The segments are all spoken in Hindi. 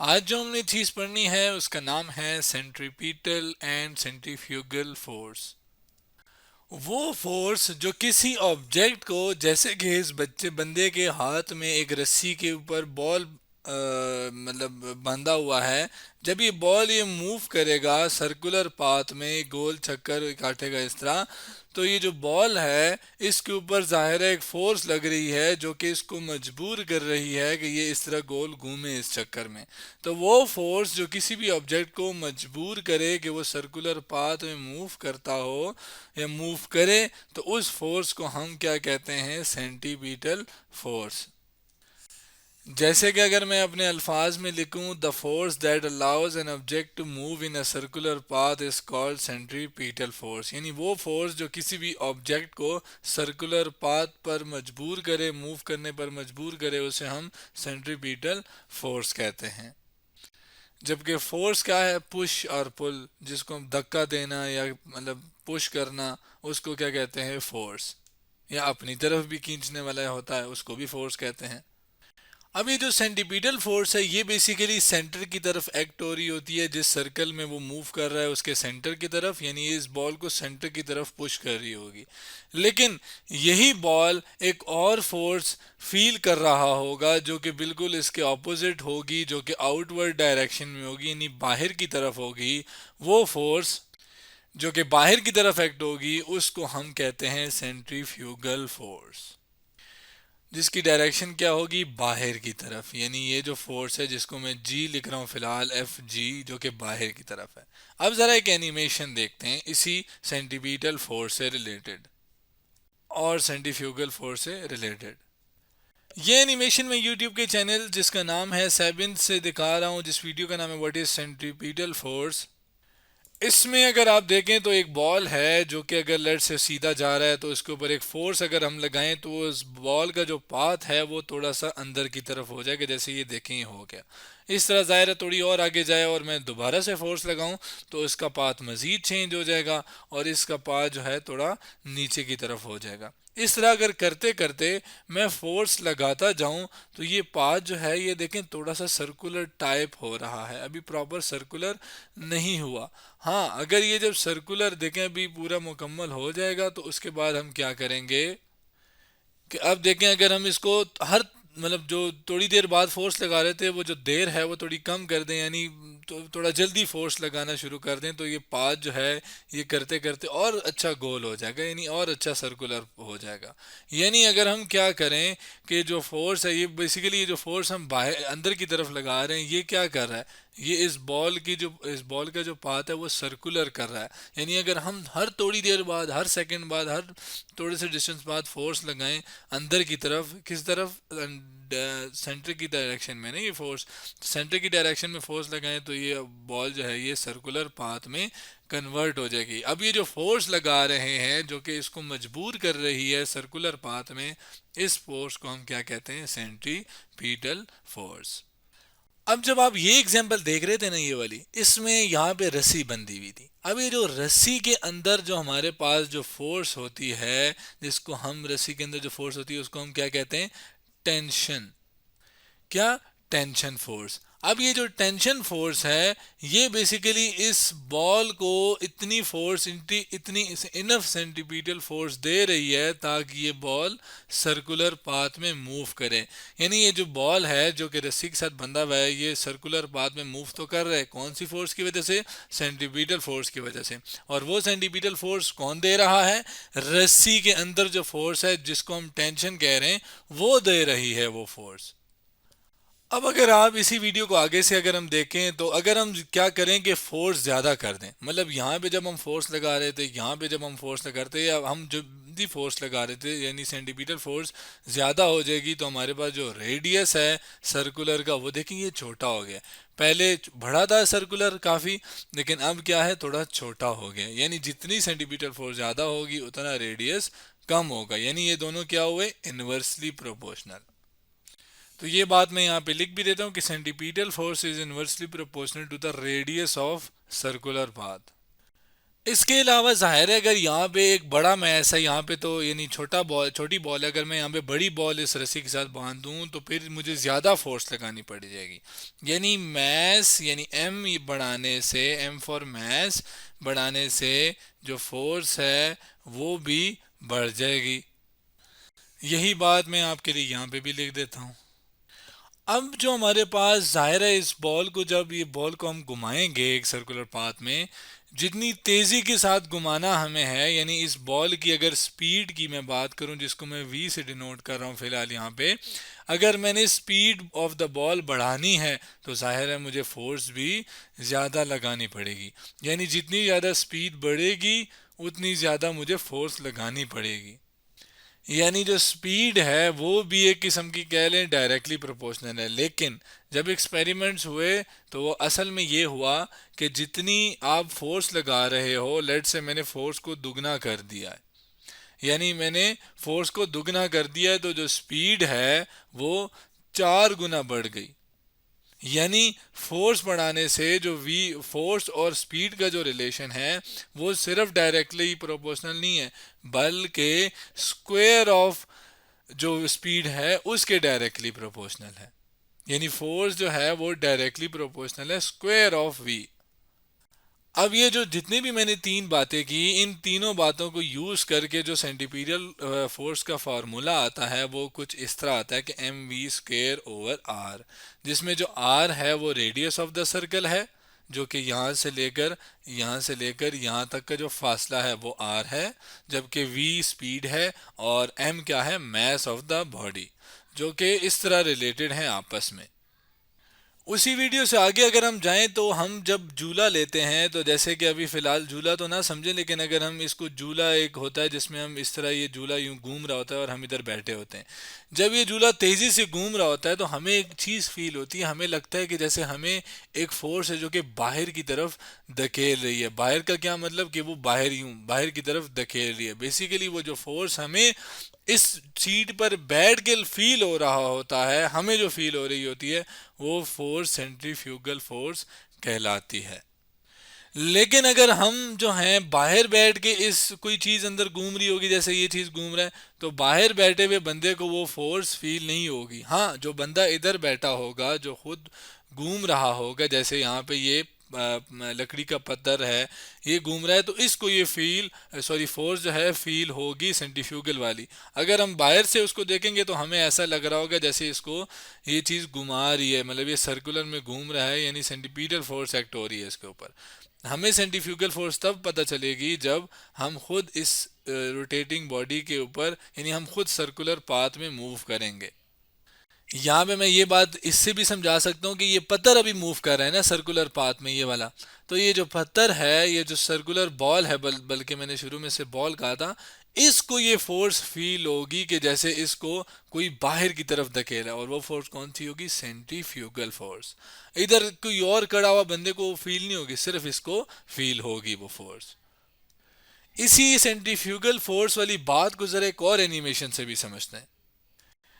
आज जो हमने चीज पढ़नी है उसका नाम है सेंट्रीपिटल एंड सेंट्रीफ्यूगल फोर्स। वो फोर्स जो किसी ऑब्जेक्ट को, जैसे कि इस बच्चे बंदे के हाथ में एक रस्सी के ऊपर बॉल मतलब बंधा हुआ है, जब ये बॉल ये मूव करेगा सर्कुलर पाथ में, गोल चक्कर काटेगा इस तरह, तो ये जो बॉल है इसके ऊपर जाहिर है एक फोर्स लग रही है जो कि इसको मजबूर कर रही है कि ये इस तरह गोल घूमे इस चक्कर में। तो वो फोर्स जो किसी भी ऑब्जेक्ट को मजबूर करे कि वो सर्कुलर पाथ में मूव करता हो या मूव करे, तो उस फोर्स को हम क्या कहते हैं? Centripetal force. जैसे कि अगर मैं अपने अल्फाज में लिखूं, the force that allows an object to move in a circular path is called centripetal force. यानी वो फोर्स जो किसी भी ऑब्जेक्ट को सर्कुलर पाथ पर मजबूर करे, मूव करने पर मजबूर करे, उसे हम सेंट्रीपीटल फोर्स कहते हैं। जबकि फोर्स क्या है? पुश और पुल, जिसको हम धक्का देना या मतलब पुश करना, उसको क्या कहते हैं? फोर्स। या अपनी तरफ भी खींचने वाला होता है, उसको भी फोर्स कहते हैं। अब ये जो सेंटीपीटल फोर्स है ये बेसिकली सेंटर की तरफ एक्ट हो रही होती है। जिस सर्कल में वो मूव कर रहा है उसके सेंटर की तरफ, यानी ये इस बॉल को सेंटर की तरफ पुश कर रही होगी। लेकिन यही बॉल एक और फोर्स फील कर रहा होगा जो कि बिल्कुल इसके ऑपोजिट होगी, जो कि आउटवर्ड डायरेक्शन में होगी, यानी बाहर की तरफ होगी। वो फोर्स जो कि बाहर की तरफ एक्ट होगी उसको हम कहते हैं सेंट्रीफ्यूगल फोर्स, जिसकी डायरेक्शन क्या होगी? बाहर की तरफ। यानी ये जो फोर्स है जिसको मैं जी लिख रहा हूँ फिलहाल, एफ जी, जो कि बाहर की तरफ है। अब जरा एक एनिमेशन देखते हैं इसी सेंटीपीटल फोर्स से रिलेटेड और सेंट्रीफ्यूगल फोर्स से रिलेटेड। ये एनिमेशन मैं यूट्यूब के चैनल जिसका नाम है सेबिन से दिखा रहा हूँ, जिस वीडियो का नाम है व्हाट इज सेंट्रीपीटल फोर्स। इसमें अगर आप देखें तो एक बॉल है जो कि अगर लेट से सीधा जा रहा है तो इसके ऊपर एक फोर्स अगर हम लगाएं तो उस बॉल का जो पाथ है वो थोड़ा सा अंदर की तरफ हो जाएगा। जैसे ये देखें ये हो गया इस तरह। ज़ाहिर है थोड़ी और आगे जाए और मैं दोबारा से फोर्स लगाऊं तो इसका पाथ मज़ीद चेंज हो जाएगा और इसका पाथ जो है थोड़ा नीचे की तरफ हो जाएगा। इस तरह अगर करते करते मैं फोर्स लगाता जाऊं तो ये पाथ जो है ये देखें थोड़ा सा सर्कुलर टाइप हो रहा है, अभी प्रॉपर सर्कुलर नहीं हुआ। हाँ, अगर ये जब सर्कुलर देखें अभी पूरा मुकम्मल हो जाएगा तो उसके बाद हम क्या करेंगे कि अब देखें अगर हम इसको हर मतलब जो थोड़ी देर बाद फोर्स लगा रहे थे वो जो देर है वो थोड़ी कम कर दें, यानी तो थोड़ा जल्दी फोर्स लगाना शुरू कर दें, तो ये पाथ जो है ये करते करते और अच्छा गोल हो जाएगा, यानी और अच्छा सर्कुलर हो जाएगा। यानी अगर हम क्या करें कि जो फोर्स है ये बेसिकली ये जो फोर्स हम बाहर अंदर की तरफ लगा रहे हैं ये क्या कर रहा है? ये इस बॉल का जो पाथ है वो सर्कुलर कर रहा है। यानी अगर हम हर थोड़ी देर बाद, हर सेकंड बाद, हर थोड़े से डिस्टेंस बाद फोर्स लगाएं अंदर की तरफ, किस तरफ? सेंटर की डायरेक्शन में नहीं, ये फोर्स सेंटर की डायरेक्शन में फोर्स लगाएं तो ये बॉल जो है ये सर्कुलर पाथ में कन्वर्ट हो जाएगी। अब ये जो फोर्स लगा रहे हैं जो कि इसको मजबूर कर रही है सर्कुलर पाथ में, इस फोर्स को हम क्या कहते हैं? Centripetal force. अब जब आप ये एग्जांपल देख रहे थे ना ये वाली, इसमें यहाँ पे रस्सी बंधी हुई थी। अब ये जो रस्सी के अंदर जो हमारे पास जो फोर्स होती है, जिसको हम रस्सी के अंदर जो फोर्स होती है उसको हम क्या कहते हैं? टेंशन। क्या? Tension force. अब ये जो टेंशन फोर्स है ये बेसिकली इस बॉल को इतनी फोर्स, इतनी इनफ सेंटीपीटल फोर्स दे रही है ताकि ये बॉल सर्कुलर पाथ में मूव करे। यानी ये जो बॉल है जो कि रस्सी के साथ बंधा हुआ है ये सर्कुलर पाथ में मूव तो कर रहा है, कौन सी फोर्स की वजह से? सेंटीपीटल फोर्स की वजह से। और वो सेंटीपीटल फोर्स कौन दे रहा है? रस्सी के अंदर जो फोर्स है जिसको हम टेंशन कह रहे हैं वो दे रही है वो फोर्स। अब अगर आप इसी वीडियो को आगे से अगर हम देखें तो अगर हम क्या करें कि फोर्स ज़्यादा कर दें, मतलब यहाँ पे जब हम फोर्स लगा रहे थे, यहाँ पे जब हम फोर्स लगा रहे थे, या हम जो भी फोर्स लगा रहे थे यानी सेंटीमीटर फोर्स ज़्यादा हो जाएगी तो हमारे पास जो रेडियस है सर्कुलर का वो देखें ये छोटा हो गया। पहले बड़ा था सर्कुलर काफ़ी, लेकिन अब क्या है? थोड़ा छोटा हो गया। यानी जितनी सेंटीमीटर फोर्स ज़्यादा होगी उतना रेडियस कम होगा। यानी ये दोनों क्या हुए? Inversely proportional. तो ये बात मैं यहाँ पे लिख भी देता हूँ कि centripetal force is inversely proportional to the radius of circular path. इसके अलावा जाहिर है अगर यहाँ पे एक बड़ा मैस है, यहाँ पे तो यानी छोटा बॉल, छोटी बॉल है, अगर मैं यहाँ पे बड़ी बॉल इस रस्सी के साथ बांध दूँ तो फिर मुझे ज़्यादा फोर्स लगानी पड़ जाएगी। यानी मैस यानी एम बढ़ाने से, एम फॉर मैस बढ़ाने से जो फोर्स है वो भी बढ़ जाएगी। यही बात मैं आपके लिए यहाँ पे भी लिख देता हूँ। अब जो हमारे पास जाहिर है इस बॉल को, जब ये बॉल को हम घुमाएंगे एक सर्कुलर पाथ में, जितनी तेज़ी के साथ घुमाना हमें है, यानी इस बॉल की अगर स्पीड की मैं बात करूं जिसको मैं वी से डिनोट कर रहा हूं फिलहाल यहाँ पे, अगर मैंने स्पीड ऑफ द बॉल बढ़ानी है तो जाहिर है मुझे फोर्स भी ज़्यादा लगानी पड़ेगी। यानी जितनी ज़्यादा स्पीड बढ़ेगी उतनी ज़्यादा मुझे फोर्स लगानी पड़ेगी। यानी जो स्पीड है वो भी एक किस्म की कह लें डायरेक्टली प्रोपोर्शनल है, लेकिन जब एक्सपेरिमेंट्स हुए तो वो असल में ये हुआ कि जितनी आप फोर्स लगा रहे हो, लेट से मैंने फोर्स को दुगना कर दिया है, यानी मैंने फोर्स को दुगना कर दिया है तो जो स्पीड है वो 4 गुना बढ़ गई। यानी फोर्स बढ़ाने से जो वी फोर्स और स्पीड का जो रिलेशन है वो सिर्फ डायरेक्टली प्रोपोर्शनल नहीं है, बल्कि स्क्वायर ऑफ जो स्पीड है उसके डायरेक्टली प्रोपोर्शनल है। यानी फोर्स जो है वो डायरेक्टली प्रोपोर्शनल है स्क्वायर ऑफ वी। अब ये जो जितनी भी मैंने तीन बातें की, इन तीनों बातों को यूज करके जो सेंटीपीडियल फोर्स का फार्मूला आता है वो कुछ इस तरह आता है कि M V square over R, जिसमें जो आर है वो रेडियस ऑफ द सर्कल है, जो कि यहाँ से लेकर यहाँ तक का जो फासला है वो आर है, जबकि वी स्पीड है और एम क्या है, मैस ऑफ द बॉडी, जो कि इस तरह रिलेटेड हैं आपस में। उसी वीडियो से आगे अगर हम जाएं तो हम जब जूला लेते हैं, तो जैसे कि अभी फ़िलहाल जूला तो ना समझें, लेकिन अगर हम इसको जूला एक होता है जिसमें हम इस तरह, ये जूला यूं घूम रहा होता है और हम इधर बैठे होते हैं। जब ये जूला तेज़ी से घूम रहा होता है तो हमें एक चीज़ फील होती है, हमें लगता है कि जैसे हमें एक फोर्स है जो कि बाहर की तरफ धकेल रही है। बाहर का क्या मतलब कि वो बाहर की तरफ धकेल रही है। बेसिकली वो जो फोर्स हमें इस सीट पर बैठ के फील हो रहा होता है, हमें जो फील हो रही होती है वो फोर्स सेंट्रीफ्यूगल फोर्स कहलाती है। लेकिन अगर हम जो हैं बाहर बैठ के, इस कोई चीज़ अंदर घूम रही होगी, जैसे ये चीज़ घूम रहा है, तो बाहर बैठे हुए बंदे को वो फोर्स फील नहीं होगी। हाँ, जो बंदा इधर बैठा होगा जो खुद घूम रहा होगा, जैसे यहाँ पे ये लकड़ी का पत्थर है, ये घूम रहा है, तो इसको ये फोर्स जो है फील होगी सेंट्रीफ्यूगल वाली। अगर हम बाहर से उसको देखेंगे तो हमें ऐसा लग रहा होगा जैसे इसको ये चीज़ घुमा रही है, मतलब ये सर्कुलर में घूम रहा है, यानी सेंटीपीटल फोर्स एक्ट हो रही है इसके ऊपर। हमें सेंट्रीफ्यूगल फोर्स तब पता चलेगी जब हम खुद इस रोटेटिंग बॉडी के ऊपर, यानी हम खुद सर्कुलर पाथ में मूव करेंगे। यहाँ पे मैं ये बात इससे भी समझा सकता हूँ कि ये पत्थर अभी मूव कर रहा है ना सर्कुलर पाथ में, ये वाला, तो ये जो पत्थर है, ये जो सर्कुलर बॉल है, बल्कि मैंने शुरू में से बॉल कहा था, इसको ये फोर्स फील होगी कि जैसे इसको कोई बाहर की तरफ धकेला, और वो फोर्स कौन सी होगी, सेंट्रीफ्यूगल फोर्स। इधर कोई और खड़ा हुआ बंदे को फील नहीं होगी, सिर्फ इसको फील होगी वो फोर्स। इसी सेंट्रीफ्यूगल फोर्स वाली बात को जरा एक और एनिमेशन से भी समझते हैं।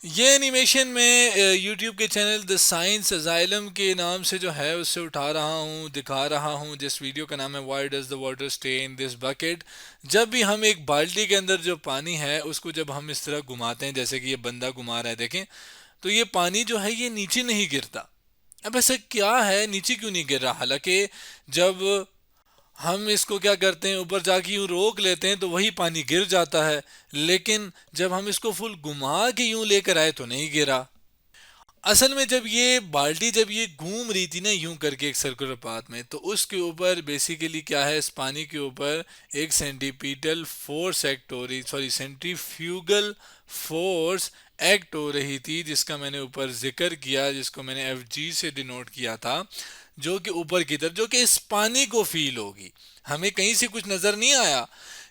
ये एनिमेशन मैं यूट्यूब के चैनल द साइंस अजाइलम के नाम से जो है उससे उठा रहा हूँ, दिखा रहा हूँ, जिस वीडियो का नाम है why does the water stay in this bucket. जब भी हम एक बाल्टी के अंदर जो पानी है उसको जब हम इस तरह घुमाते हैं, जैसे कि ये बंदा घुमा रहा है देखें, तो ये पानी जो है ये नीचे नहीं गिरता। अब ऐसा क्या है, नीचे क्यों नहीं गिर रहा? हालांकि जब हम इसको क्या करते हैं, ऊपर जाके यूं रोक लेते हैं तो वही पानी गिर जाता है, लेकिन जब हम इसको फुल घुमा के यूं लेकर आए तो नहीं गिरा। असल में जब ये बाल्टी जब ये घूम रही थी ना यूं करके एक सर्कुलर पाथ में, तो उसके ऊपर बेसिकली क्या है, इस पानी के ऊपर एक सेंटीपीटल फोर्स एक्ट हो रही, सॉरी सेंट्रीफ्यूगल फोर्स एक्ट हो रही थी, जिसका मैंने ऊपर जिक्र किया, जिसको मैंने एफ जी से डिनोट किया था, जो कि ऊपर की तरफ, जो कि इस पानी को फील होगी। हमें कहीं से कुछ नज़र नहीं आया,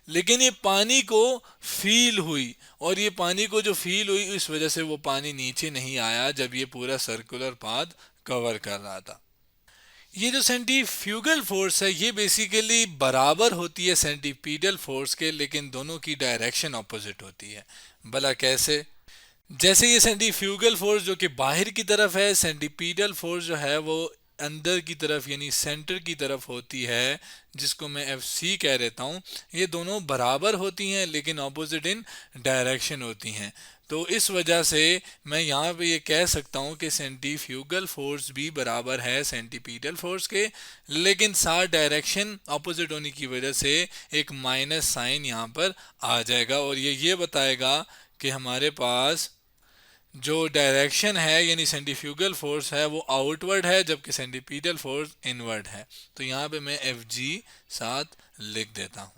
लेकिन ये पानी को फील हुई, और ये पानी को जो फील हुई इस वजह से वो पानी नीचे नहीं आया जब ये पूरा सर्कुलर पाथ कवर कर रहा था। ये जो सेंटीफ्यूगल फोर्स है ये बेसिकली बराबर होती है सेंटीपीडल फोर्स के, लेकिन दोनों की डायरेक्शन ऑपोजिट होती है। भला कैसे? जैसे ये सेंटीफ्यूगल फोर्स जो कि बाहर की तरफ है, सेंटीपीडल फोर्स जो है वो अंदर की तरफ यानी सेंटर की तरफ होती है, जिसको मैं एफ सी कह देता हूँ, ये दोनों बराबर होती हैं लेकिन ऑपोजिट इन डायरेक्शन होती हैं। तो इस वजह से मैं यहाँ पे ये कह सकता हूँ कि सेंट्रीफ्यूगल फोर्स भी बराबर है सेंटीपीटल फोर्स के, लेकिन साथ डायरेक्शन ऑपोजिट होने की वजह से एक माइनस साइन यहाँ पर आ जाएगा, और ये बताएगा कि हमारे पास जो डायरेक्शन है यानी सेंट्रीफ्यूगल फोर्स है वो आउटवर्ड है, जबकि सेंट्रीपिटल फोर्स इनवर्ड है। तो यहाँ पे मैं एफ जी साथ लिख देता हूँ,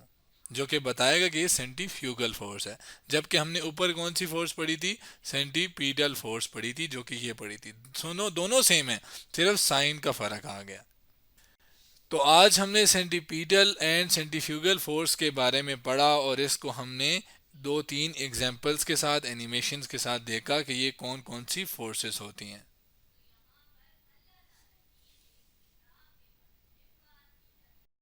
जो कि बताएगा कि ये सेंट्रीफ्यूगल फोर्स है। जबकि हमने ऊपर कौन सी फोर्स पढ़ी थी, सेंट्रीपिटल फोर्स पढ़ी थी, जो कि ये पढ़ी थी। दोनों दोनों सेम है, सिर्फ साइन का फर्क आ गया। तो आज हमने सेंट्रीपिटल एंड सेंट्रीफ्यूगल फोर्स के बारे में पढ़ा, और इसको हमने दो तीन एग्जांपल्स के साथ, एनिमेशंस के साथ देखा कि ये कौन कौन सी फोर्सेस होती हैं।